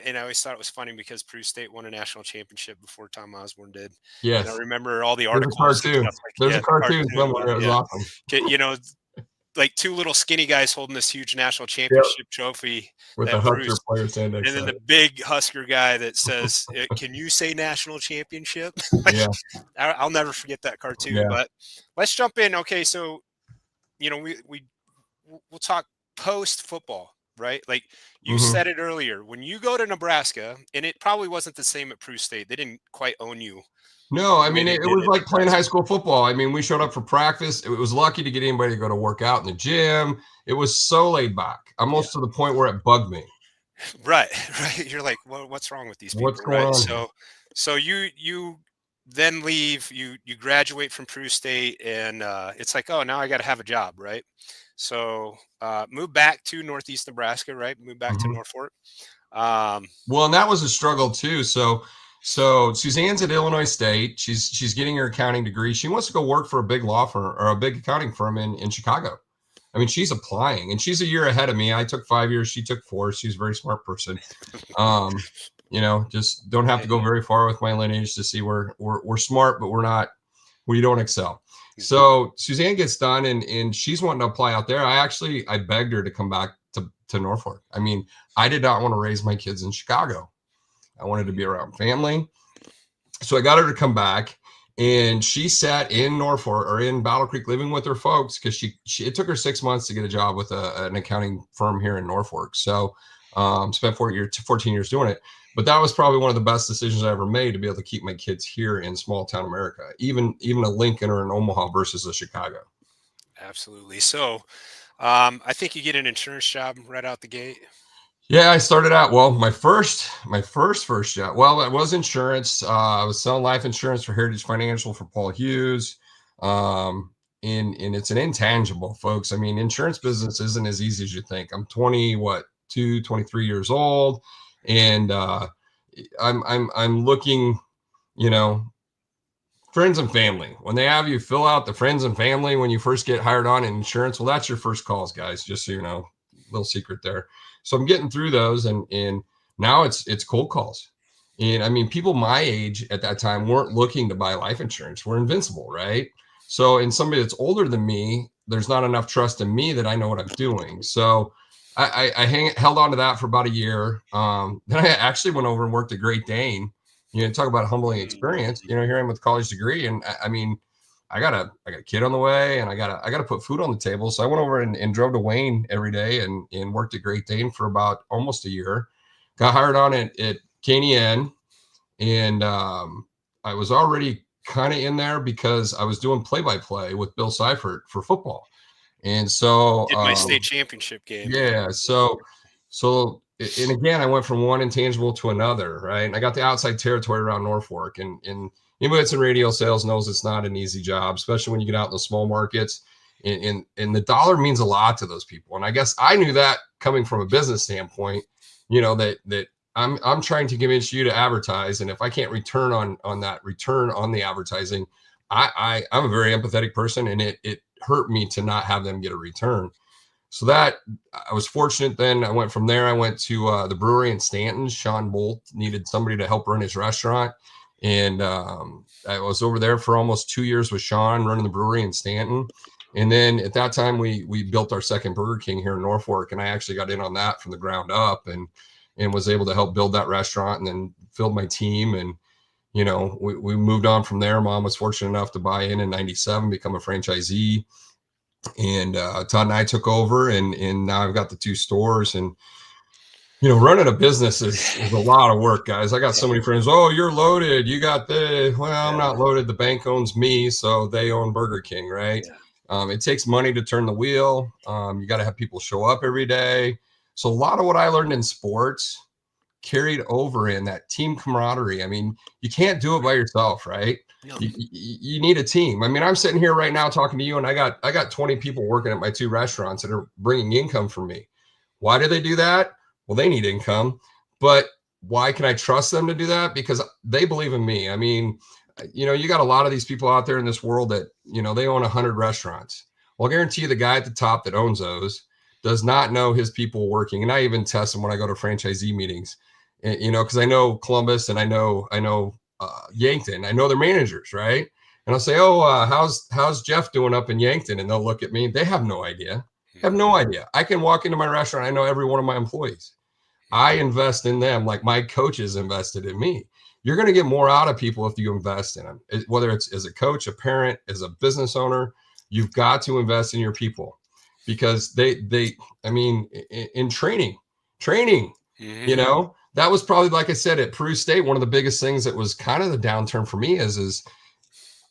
And I always thought it was funny because Peru State won a national championship before Tom Osborne did. Yes. And I remember all the There's articles. a cartoon. And stuff like, There's a cartoon somewhere. It was awesome. You know, like two little skinny guys holding this huge national championship trophy. With the Husker player standing. And then the big Husker guy that says, "Can you say national championship?" I'll never forget that cartoon. Yeah. But let's jump in. Okay, so we'll talk post football. Right? Like you said it earlier, when you go to Nebraska, and it probably wasn't the same at Peru State. They didn't quite own you. No, I mean, it was like playing high school football. I mean, we showed up for practice. It was lucky to get anybody to go to work out in the gym. It was so laid back, almost to the point where it bugged me. Right. You're like, well, what's wrong with these people? What's going on? So you then leave, you graduate from Peru State, and it's like, oh, now I got to have a job, right? So move back to Northeast Nebraska, right? Move back to Norfolk. Well, and that was a struggle too. So Suzanne's at Illinois State. She's getting her accounting degree. She wants to go work for a big law firm or a big accounting firm in Chicago. I mean, she's applying, and she's a year ahead of me. I took 5 years. She took 4. She's a very smart person. Just don't have to go very far with my lineage to see we're smart, but we don't excel. So Suzanne gets done, and she's wanting to apply out there. I begged her to come back to Norfolk. I mean, I did not want to raise my kids in Chicago. I wanted to be around family. So I got her to come back, and she sat in Norfolk or in Battle Creek living with her folks because it took her 6 months to get a job with an accounting firm here in Norfolk. So spent 14 years doing it. But that was probably one of the best decisions I ever made, to be able to keep my kids here in small town America, even a Lincoln or an Omaha versus a Chicago. Absolutely. So I think you get an insurance job right out the gate. Yeah, I started out, well, my first job. Well, it was insurance. I was selling life insurance for Heritage Financial for Paul Hughes. And it's an intangible, folks. I mean, insurance business isn't as easy as you think. I'm 23 years old. And I'm looking, friends and family. When they have you fill out the friends and family when you first get hired on in insurance, well, that's your first calls, guys. Just so you know, little secret there. So I'm getting through those, and now it's cold calls. And I mean, people my age at that time weren't looking to buy life insurance. We're invincible, right? So in somebody that's older than me, there's not enough trust in me that I know what I'm doing. So I held on to that for about a year. Then I actually went over and worked at Great Dane. Talk about a humbling experience. Here I am with a college degree, and I mean, I got a kid on the way, and I gotta put food on the table. So I went over and drove to Wayne every day and worked at Great Dane for about almost a year. Got hired on at KNN, and I was already kind of in there because I was doing play-by-play with Bill Seifert for football. And so did my state championship game. Yeah. So and again, I went from one intangible to another, right? And I got the outside territory around Norfolk, and anybody that's in radio sales knows it's not an easy job, especially when you get out in the small markets, and the dollar means a lot to those people. And I guess I knew that coming from a business standpoint, that I'm trying to convince you to advertise. And if I can't return on that return on the advertising, I'm a very empathetic person, and it hurt me to not have them get a return. So that I was fortunate. Then I went from there. I went to the brewery in Stanton. Sean Bolt needed somebody to help run his restaurant. And I was over there for almost 2 years with Sean running the brewery in Stanton. And then at that time we built our second Burger King here in Norfolk. And I actually got in on that from the ground up and was able to help build that restaurant and then filled my team. And, we moved on from there. Mom was fortunate enough to buy in 97, become a franchisee. And Todd and I took over, and now I've got the 2 stores. And running a business is a lot of work, guys. I got so many friends. Oh, you're loaded. You got this. Well, I'm not loaded. The bank owns me, so they own Burger King, right? It takes money to turn the wheel. You got to have people show up every day. So a lot of what I learned in sports, carried over in that team camaraderie. I mean, you can't do it by yourself, right? No. You need a team. I mean, I'm sitting here right now talking to you, and I got 20 people working at my 2 restaurants that are bringing income for me. Why do they do that? Well, they need income, but why can I trust them to do that? Because they believe in me. I mean, you got a lot of these people out there in this world that, they own 100 restaurants. Well, I guarantee you the guy at the top that owns those does not know his people working. And I even test them when I go to franchisee meetings, because I know Columbus and I know Yankton. I know their managers, right? And I'll say, how's Jeff doing up in Yankton? And they'll look at me. They have no idea. Have no idea. I can walk into my restaurant. I know every one of my employees. I invest in them like my coaches invested in me. You're going to get more out of people if you invest in them, whether it's as a coach, a parent, as a business owner. You've got to invest in your people because in training, that was probably, like I said, at Peru State, one of the biggest things that was kind of the downturn for me is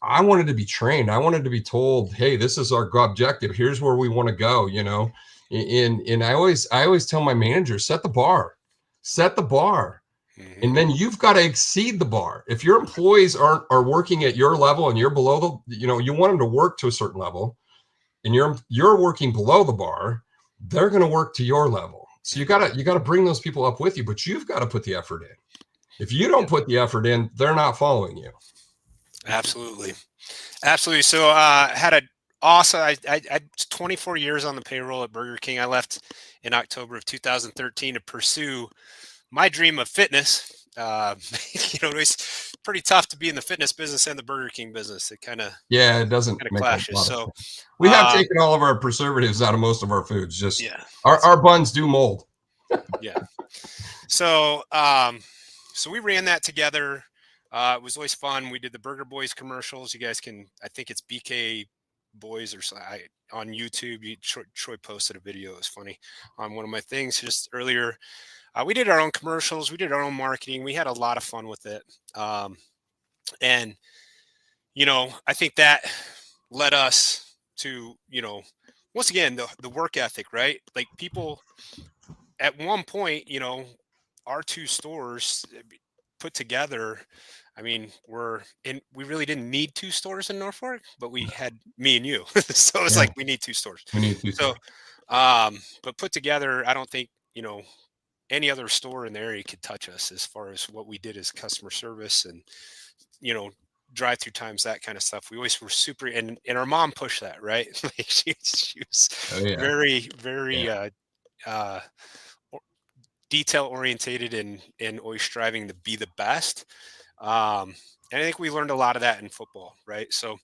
I wanted to be trained. I wanted to be told, hey, this is our objective. Here's where we want to go, And I always tell my managers, set the bar. And then you've got to exceed the bar. If your employees are working at your level and you're below you want them to work to a certain level and you're working below the bar, they're going to work to your level. So you got to bring those people up with you, but you've got to put the effort in. If you don't put the effort in, they're not following you. Absolutely. So had an awesome, I 24 years on the payroll at Burger King. I left in October of 2013 to pursue my dream of fitness. It's pretty tough to be in the fitness business and the Burger King business. It it doesn't make clashes. So we have taken all of our preservatives out of most of our foods. Just our buns do mold. Yeah. So we ran that together. It was always fun. We did the Burger Boys commercials. You guys I think it's BK Boys or something on YouTube. Troy posted a video. It was funny on one of my things just earlier. We did our own commercials. We did our own marketing. We had a lot of fun with it. And I think that led us to, once again, the work ethic, right? Like people at one point, our 2 stores put together, I mean, we really didn't need 2 stores in Norfolk, but we had me and you. So it's like, we need 2 stores. But put together, I don't think, any other store in the area could touch us as far as what we did as customer service and, drive-through times, that kind of stuff. We always were super, and our mom pushed that, right? Like she was very, very, detail orientated and always striving to be the best. And I think we learned a lot of that in football, right? So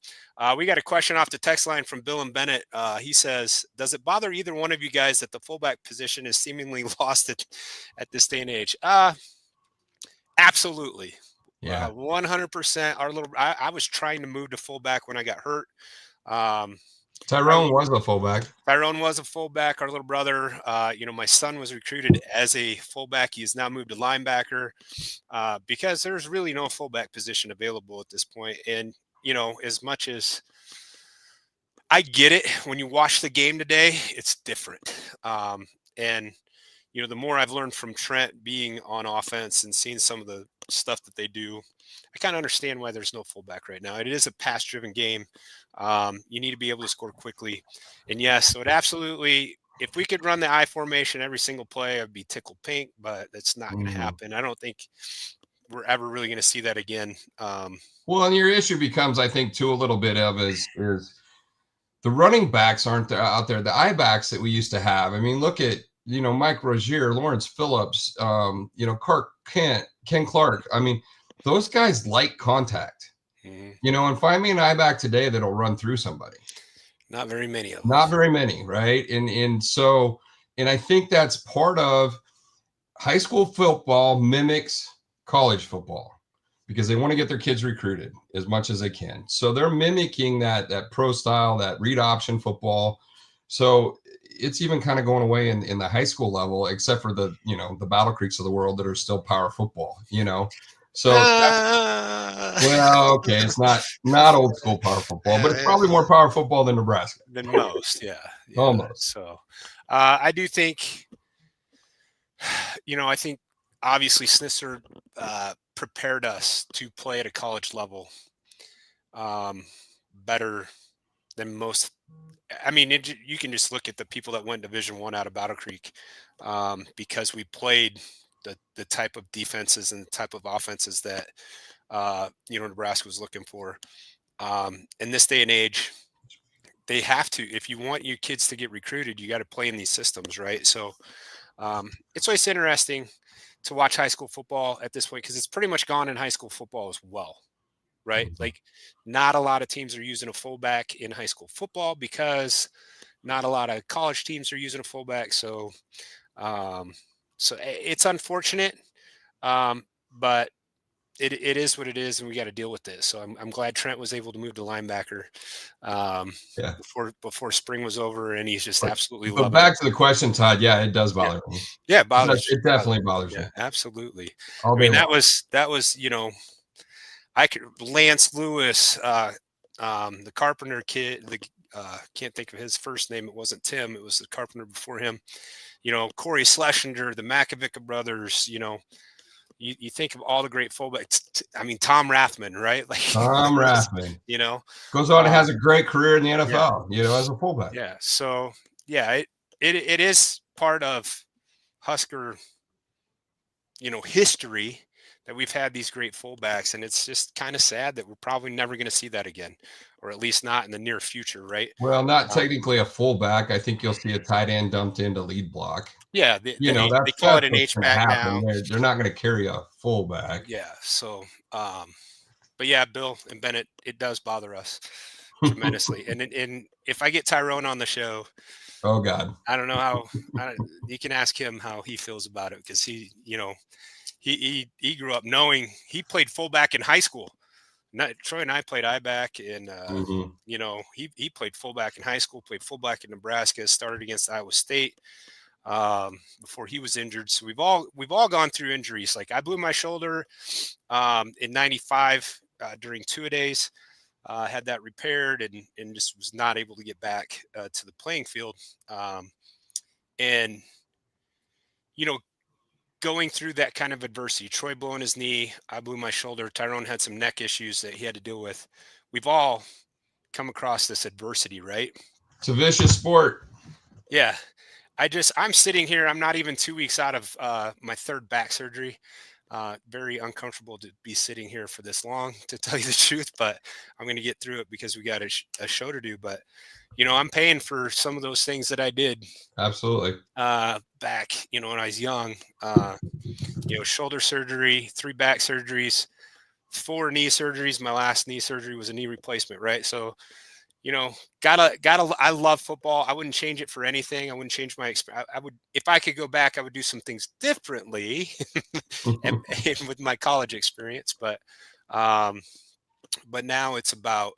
we got a question off the text line from Bill and Bennett. He says, does it bother either one of you guys that the fullback position is seemingly lost at this day and age? Absolutely. Yeah. 100%. I was trying to move to fullback when I got hurt. Tyrone was a fullback. Our little brother, my son was recruited as a fullback. He has now moved to linebacker because there's really no fullback position available at this point. And, as much as I get it, when you watch the game today, it's different. And, the more I've learned from Trent being on offense and seeing some of the stuff that they do, I kind of understand why there's no fullback right now. It is a pass-driven game. You need to be able to score quickly. And yes, so it absolutely, if we could run the I formation every single play, I'd be tickled pink, but that's not going to happen. I don't think we're ever really going to see that again. Well, and your issue becomes, I think, too, a little bit of is the running backs aren't there out there. The I-backs that we used to have. I mean, look at, Mike Rozier, Lawrence Phillips, Ken Clark. I mean, those guys like contact. And find me an I-back today that'll run through somebody. Not very many of them. Not very many, right? And I think that's part of high school football mimics college football because they want to get their kids recruited as much as they can. So they're mimicking that pro style, that read option football. So it's even kind of going away in the high school level, except for the Battle Creeks of the world that are still power football, So, well, okay, it's not old school power football, but it's probably more power football than Nebraska. Than most, yeah. Almost. So, I do think, I think obviously Snitzer prepared us to play at a college level better than most. I mean, you can just look at the people that went Division I out of Battle Creek because we played the type of defenses and the type of offenses that Nebraska was looking for. In this day and age, they have to. If you want your kids to get recruited, you got to play in these systems, right? So it's always interesting to watch high school football at this point because it's pretty much gone in high school football as well, right? Like, not a lot of teams are using a fullback in high school football because not a lot of college teams are using a fullback. So it's unfortunate, but it is what it is, and we got to deal with this. So I'm glad Trent was able to move to linebacker before spring was over, and he's just absolutely loving it. But back to the question, Todd. Yeah, it does bother me. Yeah, it bothers you. It definitely bothers me. Yeah, absolutely. I mean, that was Lance Lewis, the Carpenter kid. Can't think of his first name. It wasn't Tim. It was the Carpenter before him. Corey Schlesinger, the Makovic brothers. You think of all the great fullbacks. I mean, Tom Rathman, right? Like Tom Rathman, goes on and has a great career in the NFL, as a fullback. Yeah. So it is part of Husker, history that we've had these great fullbacks, and it's just kind of sad that we're probably never going to see that again, or at least not in the near future, right? Well, not technically a fullback. I think you'll see a tight end dumped into lead block. Yeah, they call it an H-back now. They're not going to carry a fullback. Yeah. So, but yeah, Bill and Bennett, it does bother us tremendously. And if I get Tyrone on the show, oh God, I don't know how. You can ask him how he feels about it because he grew up knowing he played fullback in high school. Troy and I played I-back, and he played fullback in high school, played fullback in Nebraska, started against Iowa State before he was injured. So we've all gone through injuries. Like, I blew my shoulder in '95 during two-a-days, had that repaired, and just was not able to get back to the playing field. And going through that kind of adversity, Troy blowing his knee, I blew my shoulder, Tyrone had some neck issues that he had to deal with. We've all come across this adversity, right? It's a vicious sport. Yeah. I'm sitting here. I'm not even 2 weeks out of my third back surgery. Very uncomfortable to be sitting here for this long, to tell you the truth, but I'm going to get through it because we got a show to do. But, I'm paying for some of those things that I did. Absolutely. Back, when I was young, shoulder surgery, 3 back surgeries, 4 knee surgeries. My last knee surgery was a knee replacement. Right. So, I love football. I wouldn't change it for anything. I wouldn't change my experience. I would, if I could go back, I would do some things differently and with my college experience. But now it's about,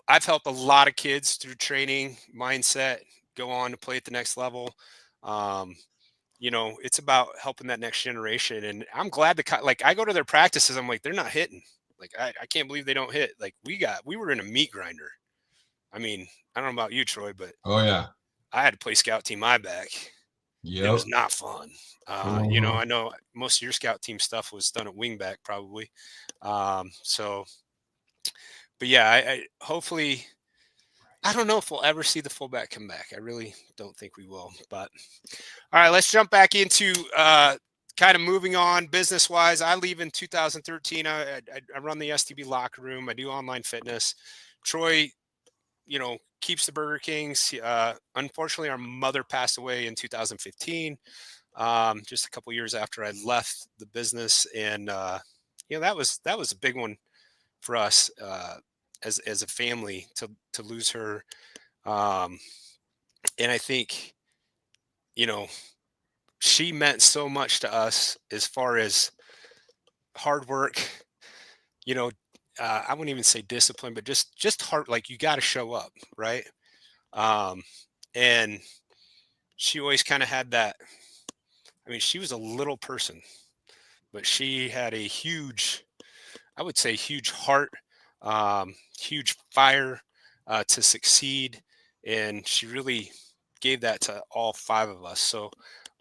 I've helped a lot of kids through training, mindset, go on to play at the next level. It's about helping that next generation. And I'm glad I go to their practices. I'm like, they're not hitting. Like, I can't believe they don't hit. Like, we were in a meat grinder. I mean, I don't know about you, Troy, but oh yeah, I had to play scout team I-back. It was not fun. I know most of your scout team stuff was done at wingback probably. But yeah, I hopefully, I don't know if we'll ever see the fullback come back. I really don't think we will. But all right, let's jump back into kind of moving on business-wise. I leave in 2013. I run the STB locker room. I do online fitness. Troy, keeps the Burger Kings. Unfortunately, our mother passed away in 2015, just a couple years after I left the business. And, that was a big one for us as a family to lose her. And I think, she meant so much to us as far as hard work, I wouldn't even say discipline, but just hard. Like, you got to show up. Right. And she always kind of had that. I mean, she was a little person, but she had a huge, I would say, huge heart, huge fire to succeed. And she really gave that to all 5 of us. So,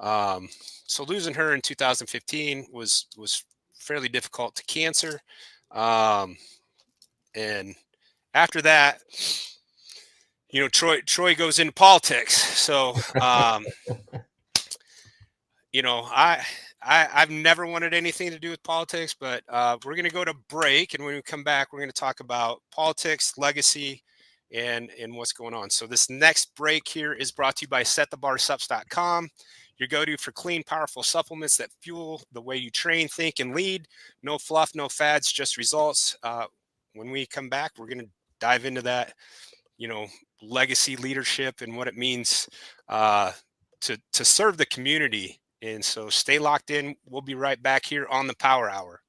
So losing her in 2015 was fairly difficult to cancer. And after that, Troy goes into politics. So, I've never wanted anything to do with politics, but we're going to go to break. And when we come back, we're going to talk about politics, legacy, and what's going on. So this next break here is brought to you by setthebarsups.com. Your go-to for clean, powerful supplements that fuel the way you train, think, and lead. No fluff, no fads, just results. When we come back, we're going to dive into that, legacy leadership and what it means to serve the community. And so stay locked in. We'll be right back here on the Power Hour.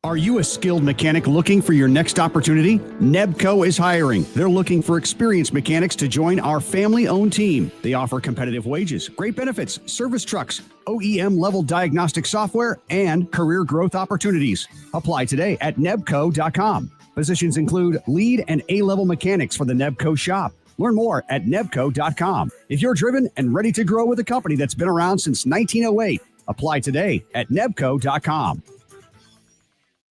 Are you a skilled mechanic looking for your next opportunity? Nebco is hiring. They're looking for experienced mechanics to join our family-owned team. They offer competitive wages, great benefits, service trucks, OEM-level diagnostic software, and career growth opportunities. Apply today at nebco.com. Positions include lead and A-level mechanics for the Nebco shop. Learn more at nebco.com. If you're driven and ready to grow with a company that's been around since 1908, apply today at nebco.com.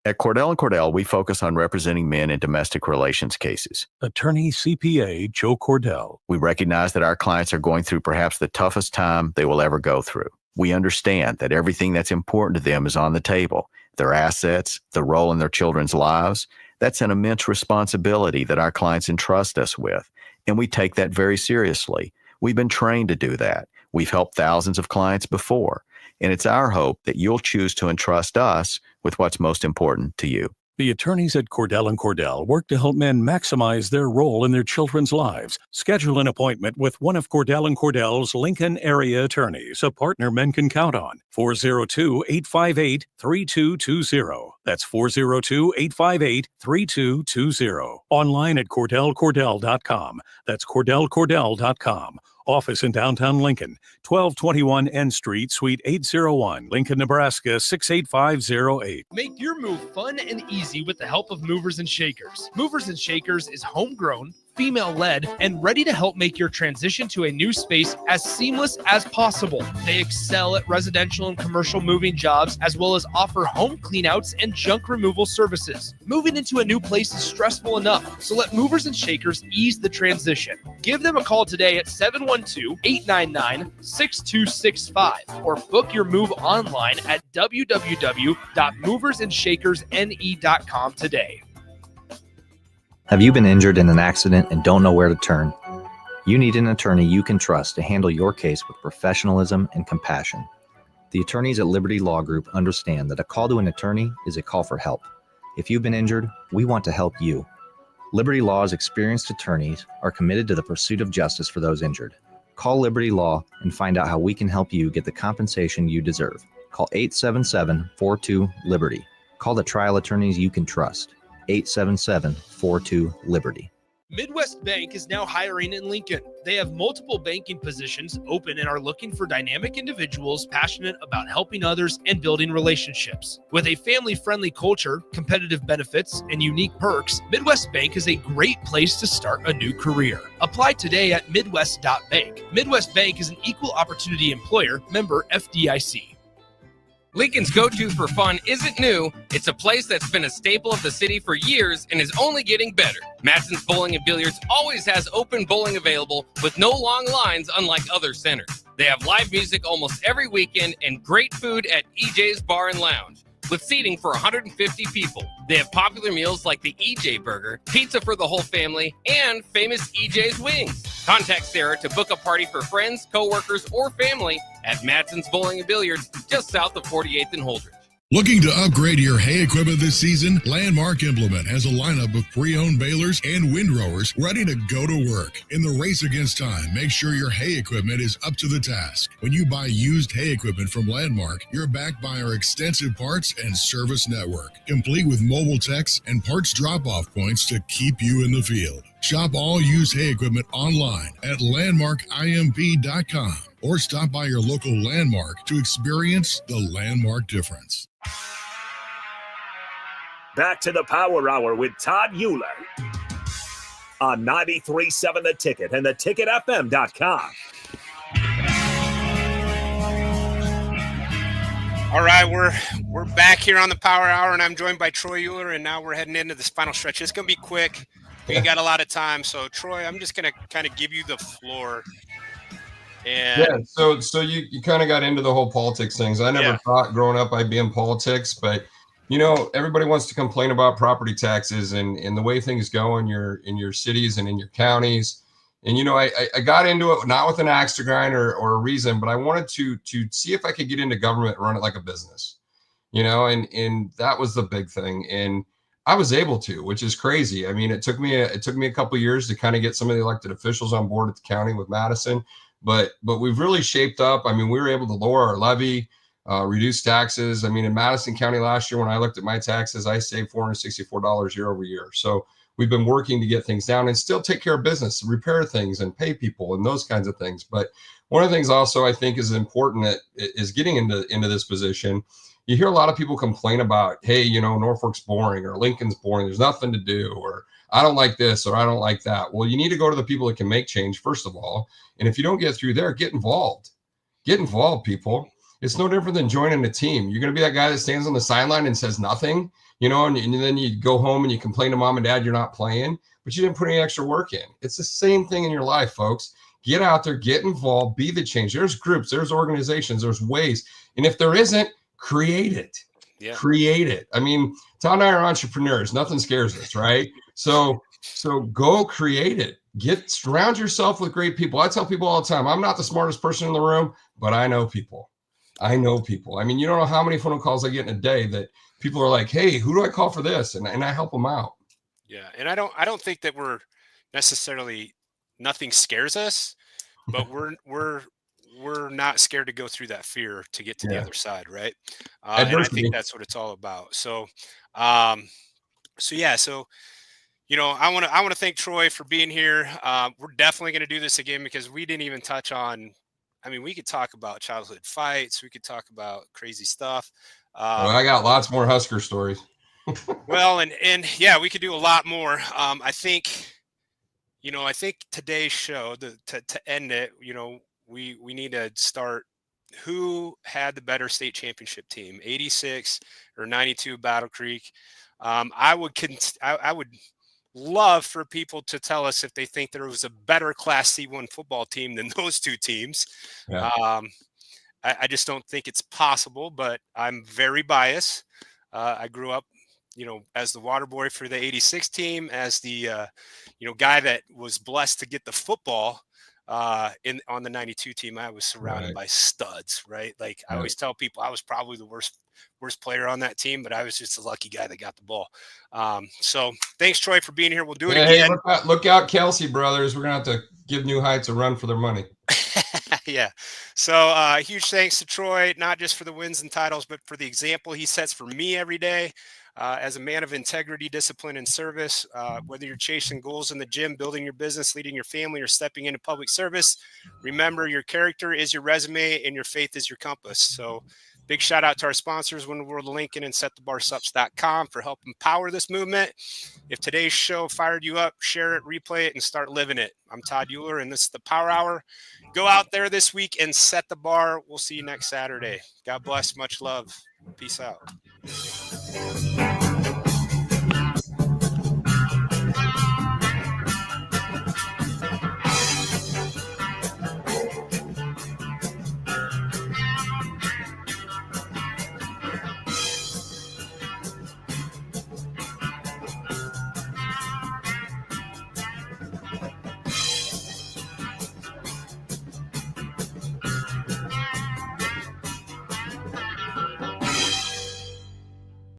At Cordell & Cordell, we focus on representing men in domestic relations cases. Attorney CPA Joe Cordell. We recognize that our clients are going through perhaps the toughest time they will ever go through. We understand that everything that's important to them is on the table. Their assets, the role in their children's lives. That's an immense responsibility that our clients entrust us with, and we take that very seriously. We've been trained to do that. We've helped thousands of clients before, and it's our hope that you'll choose to entrust us with what's most important to you. The attorneys at Cordell & Cordell work to help men maximize their role in their children's lives. Schedule an appointment with one of Cordell & Cordell's Lincoln area attorneys, a partner men can count on. 402-858-3220. That's 402-858-3220. Online at CordellCordell.com. That's CordellCordell.com. Office in downtown Lincoln, 1221 N Street, Suite 801, Lincoln, Nebraska 68508. Make your move fun and easy with the help of Movers and Shakers. Movers and Shakers is homegrown, female-led, and ready to help make your transition to a new space as seamless as possible. They excel at residential and commercial moving jobs, as well as offer home cleanouts and junk removal services. Moving into a new place is stressful enough, so let Movers and Shakers ease the transition. Give them a call today at 712-899-6265 or book your move online at www.moversandShakersNE.com today. Have you been injured in an accident and don't know where to turn? You need an attorney you can trust to handle your case with professionalism and compassion. The attorneys at Liberty Law Group understand that a call to an attorney is a call for help. If you've been injured, we want to help you. Liberty Law's experienced attorneys are committed to the pursuit of justice for those injured. Call Liberty Law and find out how we can help you get the compensation you deserve. Call 877-42-LIBERTY. Call the trial attorneys you can trust. 877-42-LIBERTY. Midwest Bank is now hiring in Lincoln. They have multiple banking positions open and are looking for dynamic individuals passionate about helping others and building relationships. With a family-friendly culture, competitive benefits, and unique perks, Midwest Bank is a great place to start a new career. Apply today at midwest.bank. Midwest Bank is an equal opportunity employer, member FDIC. Lincoln's go-to for fun isn't new. It's a place that's been a staple of the city for years and is only getting better. Matson's Bowling and Billiards always has open bowling available with no long lines unlike other centers. They have live music almost every weekend and great food at EJ's Bar and Lounge with seating for 150 people. They have popular meals like the EJ Burger, pizza for the whole family, and famous EJ's Wings. Contact Sarah to book a party for friends, coworkers, or family at Matson's Bowling and Billiards just south of 48th and Holdridge. Looking to upgrade your hay equipment this season? Landmark Implement has a lineup of pre-owned balers and windrowers ready to go to work. In the race against time, make sure your hay equipment is up to the task. When you buy used hay equipment from Landmark, you're backed by our extensive parts and service network, complete with mobile techs and parts drop-off points to keep you in the field. Shop all used hay equipment online at landmarkimp.com or stop by your local Landmark to experience the Landmark difference. Back to the Power Hour with Todd Uhlir on 93.7 The Ticket and theticketfm.com. All right, we're back here on the Power Hour, and I'm joined by Troy Uhlir, and now we're heading into this final stretch. It's going to be quick. We got a lot of time, so Troy, I'm just going to kind of give you the floor. And so you kind of got into the whole politics things. I never thought growing up I'd be in politics, but everybody wants to complain about property taxes and the way things go in your cities and in your counties. And I got into it not with an axe to grind or a reason, but I wanted to see if I could get into government and run it like a business, and that was the big thing. And I was able to, which is crazy. I mean, it took me a couple of years to kind of get some of the elected officials on board at the county with Madison, but we've really shaped up. I mean, we were able to lower our levy, reduce taxes. I mean, in Madison County last year, when I looked at my taxes, I saved $464 year over year. So we've been working to get things down and still take care of business, repair things and pay people and those kinds of things. But one of the things also I think is important that is getting into this position. You hear a lot of people complain about, hey, Norfolk's boring or Lincoln's boring. There's nothing to do, or I don't like this or I don't like that. Well, you need to go to the people that can make change, first of all. And if you don't get through there, get involved. Get involved, people. It's no different than joining a team. You're going to be that guy that stands on the sideline and says nothing, and then you go home and you complain to mom and dad you're not playing, but you didn't put any extra work in. It's the same thing in your life, folks. Get out there, get involved, be the change. There's groups, there's organizations, there's ways. And if there isn't, create it. Yeah. Create it. I mean, Todd and I are entrepreneurs. Nothing scares us, right? So go create it. Surround yourself with great people. I tell people all the time, I'm not the smartest person in the room, but I know people. I mean, you don't know how many phone calls I get in a day that people are like, hey, who do I call for this? And I help them out. Yeah. And I don't think that we're necessarily, nothing scares us, but we're not scared to go through that fear to get to the other side. Right. And I think that's what it's all about. So, I want to thank Troy for being here. We're definitely going to do this again because we didn't even touch on, we could talk about childhood fights. We could talk about crazy stuff. I got lots more Husker stories. Well, and yeah, we could do a lot more. I think today's show to end it, we need to start who had the better state championship team, 86 or 92 Battle Creek. I would love for people to tell us if they think there was a better Class C1 football team than those two teams. Yeah. I just don't think it's possible, but I'm very biased. I grew up, as the water boy for the 86 team, as the, guy that was blessed to get the football on the 92 team. I was surrounded by studs, right? Like I always tell people I was probably the worst player on that team, but I was just a lucky guy that got the ball. So thanks, Troy, for being here. We'll do it again. Hey, look out, Kelsey brothers. We're going to have to give New Heights a run for their money. Yeah. So huge thanks to Troy, not just for the wins and titles, but for the example he sets for me every day. As a man of integrity, discipline, and service, whether you're chasing goals in the gym, building your business, leading your family, or stepping into public service, remember your character is your resume and your faith is your compass. So big shout out to our sponsors, Win the World of Lincoln and SetTheBarSups.com for helping power this movement. If today's show fired you up, share it, replay it, and start living it. I'm Todd Uhlir, and this is the Power Hour. Go out there this week and set the bar. We'll see you next Saturday. God bless. Much love. Peace out.